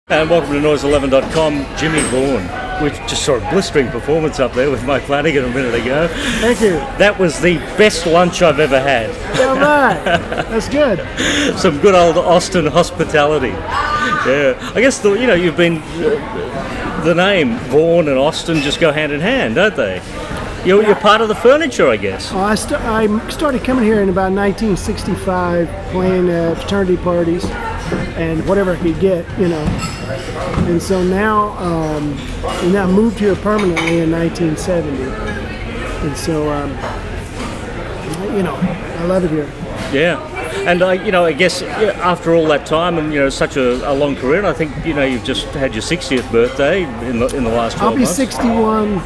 And welcome to Noise11.com, Jimmie Vaughan. We just saw a blistering performance up there with Mike Flanagan a minute ago. Thank you. That was the best lunch I've ever had. All right. That's good. Some good old Austin hospitality. Yeah. I guess, you've been... the name Vaughan and Austin just go hand in hand, don't they? You're part of the furniture, I guess. I started coming here in about 1965, playing fraternity parties and whatever I could get, And so now, I moved here permanently in 1970. And so, I love it here. Yeah. And I guess after all that time and such a long career, and I think you've just had your 60th birthday in the last 12 months. I'll be 61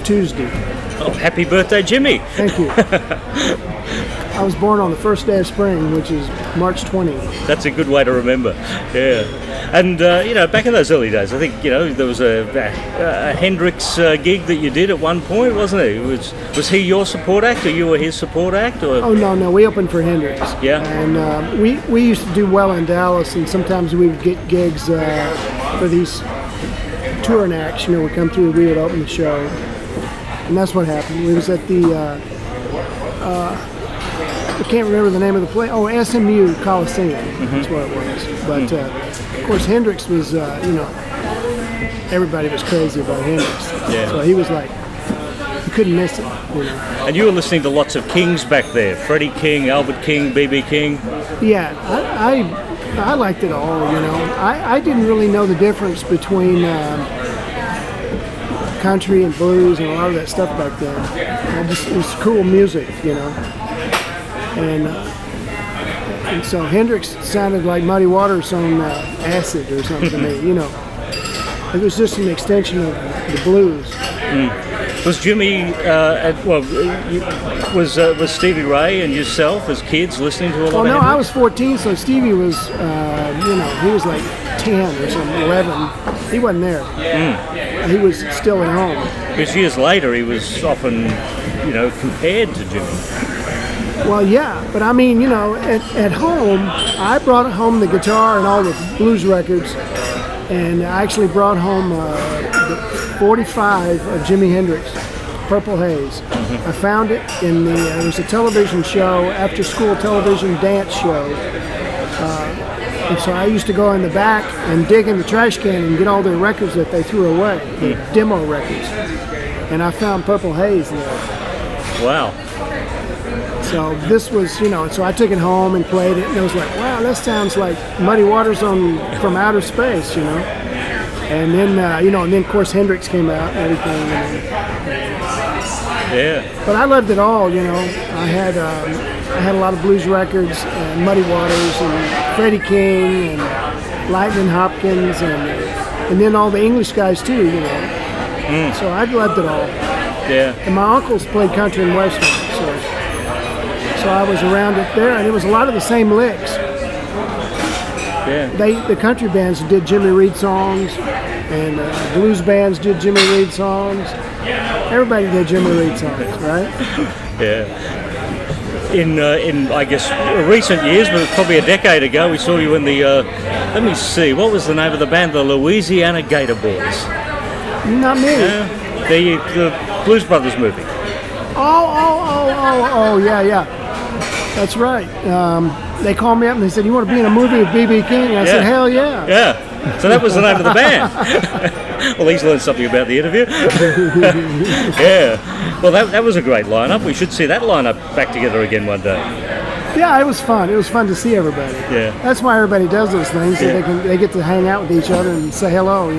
Tuesday. Oh, happy birthday, Jimmie! Thank you. I was born on the first day of spring, which is March 20. That's a good way to remember. Yeah. And back in those early days, I think there was a Hendrix gig that you did at one point, wasn't it? Was he your support act, or you were his support act? Or? Oh no, we opened for Hendrix. Yeah. And we used to do well in Dallas, and sometimes we would get gigs for these touring acts. Would come through, we would open the show, and that's what happened. We was at the I can't remember the name of the place. Oh, SMU Coliseum. That's what it was. But of course, Hendrix was, everybody was crazy about Hendrix. Yeah. So he was like, you couldn't miss it. And you were listening to lots of Kings back there: Freddie King, Albert King, B.B. King. Yeah, I liked it all. I didn't really know the difference between country and blues and a lot of that stuff back then. It was cool music, And so Hendrix sounded like Muddy Waters on acid or something to me, It was just an extension of the blues. Was Jimmie, was Stevie Ray and yourself as kids listening to a lot of no, Hendrix? I was 14, so Stevie was, he was like 10 or something, 11. He wasn't there. He was still at home. Because years later he was often, compared to Jimmie. Well, yeah, but I mean, at home, I brought home the guitar and all the blues records, and I actually brought home the 45 of Jimi Hendrix, Purple Haze. I found it in there was a television show, after-school television dance show, and so I used to go in the back and dig in the trash can and get all their records that they threw away, the demo records, and I found Purple Haze there. Wow. So this was, so I took it home and played it, and it was like, wow, that sounds like Muddy Waters from outer space, And then, and then of course Hendrix came out and everything. Yeah. But I loved it all, I had a lot of blues records, and Muddy Waters, and Freddie King, and Lightning Hopkins, and then all the English guys too, So I loved it all. Yeah. And my uncles played country and western, so I was around it there, and it was a lot of the same licks. Yeah. The country bands did Jimmy Reed songs, and blues bands did Jimmy Reed songs. Everybody did Jimmy Reed songs, right? Yeah. In I guess recent years, but probably a decade ago, we saw you in the. Let me see, what was the name of the band? The Louisiana Gator Boys. Not me. The Blues Brothers movie. Oh, yeah. That's right. They called me up and they said, "You want to be in a movie with B.B. King?" I said, "Hell yeah." Yeah. So that was the name of the band. Well, he's learned something about the interview. Yeah. Well, that was a great lineup. We should see that lineup back together again one day. Yeah, it was fun. It was fun to see everybody. Yeah. That's why everybody does those things, so they get to hang out with each other and say hello,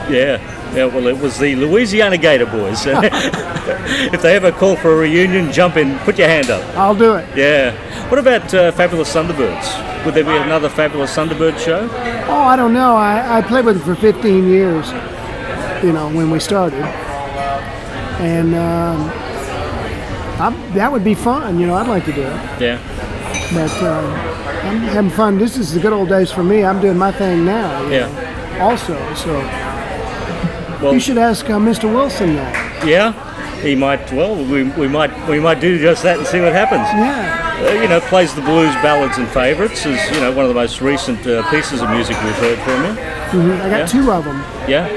Yeah. Yeah, well, it was the Louisiana Gator Boys. If they ever call for a reunion, jump in, put your hand up. I'll do it. Yeah. What about Fabulous Thunderbirds? Would there be another Fabulous Thunderbird show? Oh, I don't know. I played with them for 15 years, when we started. And that would be fun, I'd like to do it. Yeah. But I'm having fun. This is the good old days for me. I'm doing my thing now. Also, so well, you should ask Mr. Wilson that. Yeah, he might. Well, we might do just that and see what happens. Yeah. plays the blues, ballads, and favourites. Is one of the most recent pieces of music we've heard from you. I got two of them. Yeah.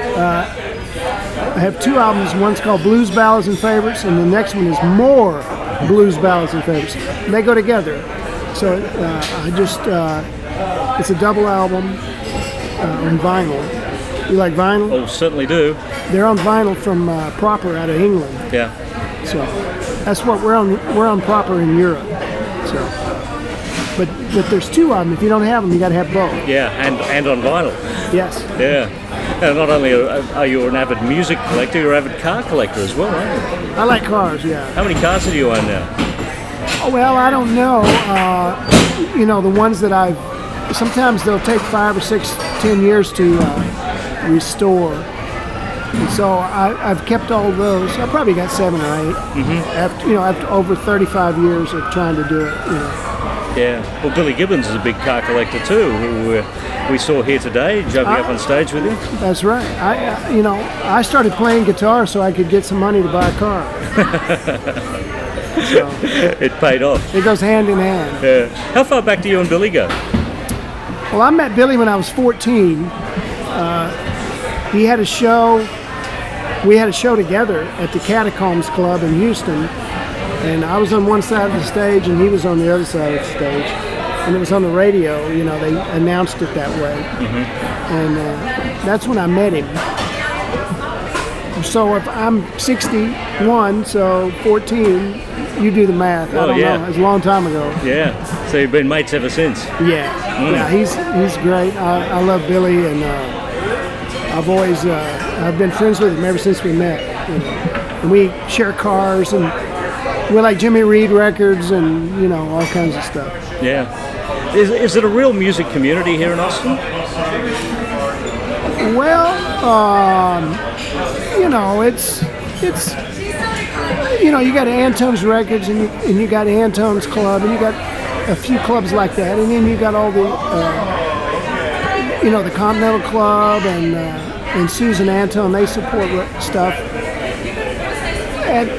I have two albums. One's called Blues, Ballads, and Favorites, and the next one is more Blues, Ballads, and Favorites. And they go together. So it's a double album on vinyl. You like vinyl? Oh, certainly do. They're on vinyl from Proper out of England. Yeah. So that's what we're on. We're on Proper in Europe. So, but there's two of them. If you don't have them, you got to have both. Yeah, and on vinyl. Yes. Yeah. And not only are you an avid music collector, you're an avid car collector as well, aren't you? I like cars. Yeah. How many cars do you own now? Oh, well, I don't know. The ones that sometimes they'll take 5 or 6, 10 years to restore. And so I've kept all those. I probably got 7 or 8. After over 35 years of trying to do it. Yeah. Well, Billy Gibbons is a big car collector too, who we saw here today, jumping up on stage with you. That's right. I started playing guitar so I could get some money to buy a car. So, it paid off. It goes hand in hand. Yeah. How far back do you and Billy go? Well, I met Billy when I was 14. He had a show. We had a show together at the Catacombs Club in Houston, and I was on one side of the stage and he was on the other side of the stage. And it was on the radio. They announced it that way, and that's when I met him. So if I'm 61, so 14, you do the math. I don't know. It was a long time ago. Yeah. So you've been mates ever since. Yeah. Yeah. He's great. I love Billy, and I've been friends with him ever since we met. And we share cars, and we like Jimmy Reed records, and all kinds of stuff. Yeah. Is it a real music community here in Austin? Well, it's you got Antone's Records, and you got Antone's Club, and you got a few clubs like that, and then you got all the the Continental Club and Susan Antone. They support stuff, and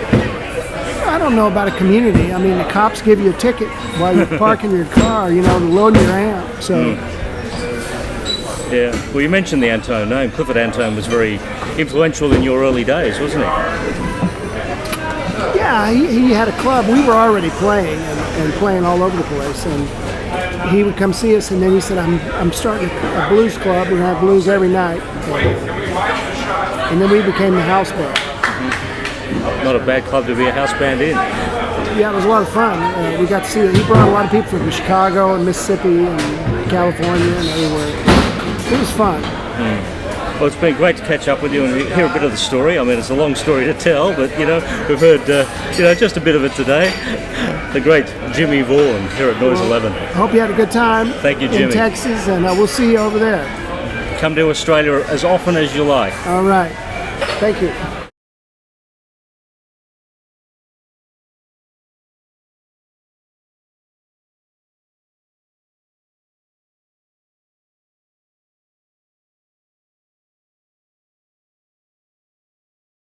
I don't know about a community. I mean, the cops give you a ticket while you're parking your car, loading your amp. So. Yeah. Well, you mentioned the Antone name. Clifford Antone was very influential in your early days, wasn't he? Yeah, he had a club. We were already playing and playing all over the place, and he would come see us, and then he said, I'm starting a blues club. We're going to have blues every night. And then we became the house band. Not a bad club to be a house band in. Yeah, it was a lot of fun. We got to see it. He brought a lot of people from Chicago and Mississippi and California and everywhere. It was fun. Well, it's been great to catch up with you and hear a bit of the story. I mean, it's a long story to tell, but we've heard just a bit of it today. The great Jimmie Vaughan here at Noise 11. I hope you had a good time. Thank you, Jimmy. In Texas, and we'll see you over there. Come to Australia as often as you like. All right. Thank you.